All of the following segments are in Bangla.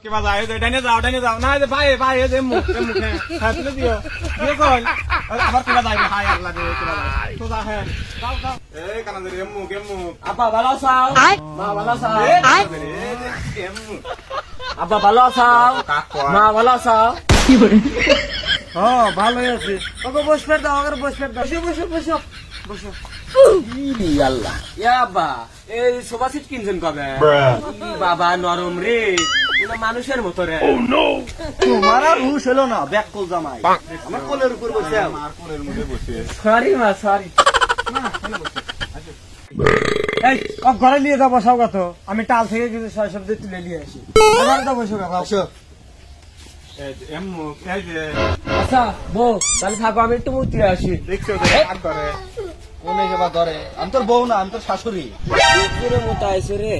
কিবা যায় ডাইনে যাও না যে ভাই ভাই যে মুখে হ্যাঁ তুলে দিও দিয়ে কই আবার কিবা যায় হাই আল্লাহ রে কিবা যায় তো যা হ্যাঁ যাও এই কানা রে এমু আব্বা ভালো আছাও মা ভালো আছাও এমু আব্বা ভালো আছাও মা ভালো আছাও কি করে হ্যাঁ ভালোই আছি ওকে বসবে দাও ওকে বসবে দাও বসো ই আল্লাহ ইয়া আব্বা এই সোফা সিট কিনছেন কবে ই বাবা নরম রে পুরো মানুষের মতো রে তোমার আর হুশ হলো না ব্যাককল জামাই আমার কোলের উপর বসে আমার কোলের মধ্যে বসে সরি মা সরি এই ও ঘরে নিয়ে যাও বসাও কত আমি টাল থেকে কিছু সব দিয়ে তুলে নিয়ে আসি এবার তো বসো বসো এমু এই যে আচ্ছা বউ তাহলে থাকো আমি একটু মূর্তি আসি দেখছো যে কাজ করে কোনে যাবা ধরে আমি তোর বউ না আমি তোর শাশুড়ি পুরো মতো আইছে রে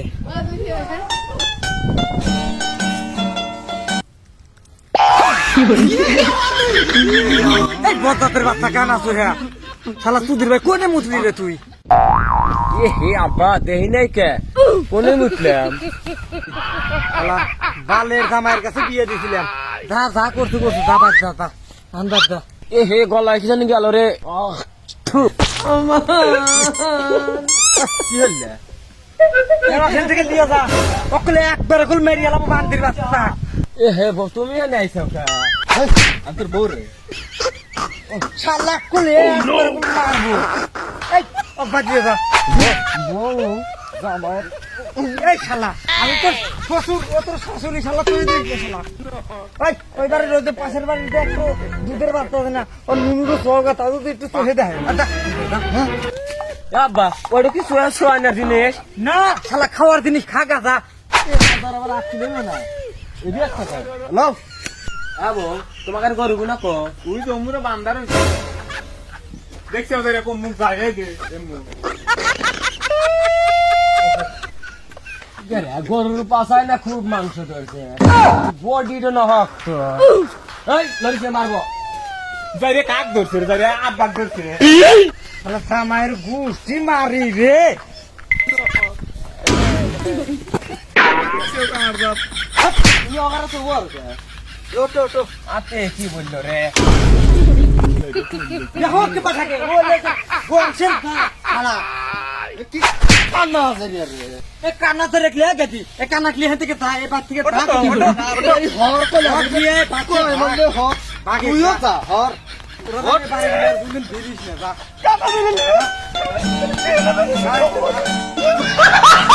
এই বতাতের বাচ্চা কান আছো হ্যাঁ শালা তুদির ভাই কোনে মুতলি রে তুই এ হে আব্বা দেহি নাই কে কোনে মুতলাম শালা বালের জামাইয়ের কাছে বিয়ে দিছিলাম যা যা করতে যা বাদ যা আন্দাজ যা এ হে গলায় কি জানি গেল রে কি হইলে এখান থেকে দিয়ে যা ওকলে একবার কুল মেরি এলাম বান্দির বাচ্চা এ হে বউ তুমি এনে আইছো কা আমি তোর বউ রে শালা কুলে একবার কুল মারবো এই অব্বা দিয়ে যা বউ জামাই এই শালা আমি তোর শ্বশুর ও তোর শাশুড়ি শালা তুই দিস শালা এই ওই বাড়ি রোদে পাশের বাড়ি দেখো দুধের বাচ্চা আছে না ও নুনুরও সোগা তাও তো একটু চোখে দেয় আব্বা ওটা কি সোয়া সোয়া না জিনিস না শালা খাওয়ার জিনিস খা গাছা আবার আসছিল না এদি একটা খাই হ্যালো আবো তোমাকে আর গরু না কো তুই তো মুরে বান্দার হইছিস দেখছো যে এরকম মুখ যায় এই যে এমু গরুর পাশায় না খুব মাংস ধরছে বডিটা না হক তো এই লড়িছে মারবো যাইরে কাক ধরছে রে যাইরে আব্বাক ধরছে শালা সামায়ের গুষ্টি মারি রে তুমি ওখানে তো বল ওটো ওটো আতে কি বললো রে দেখো কি পাঠাকে ওলে গোলছেন শালা কি কান্না আছে রে এ কান্না তো রেখলে গেছি এ কান্না ক্লিয়ে থেকে তা এ বাত থেকে তা এই হর কো লাগিয়ে বাকো এর মধ্যে হর তুইও যা হর ওর বারে দুদিন ফিরিস না যা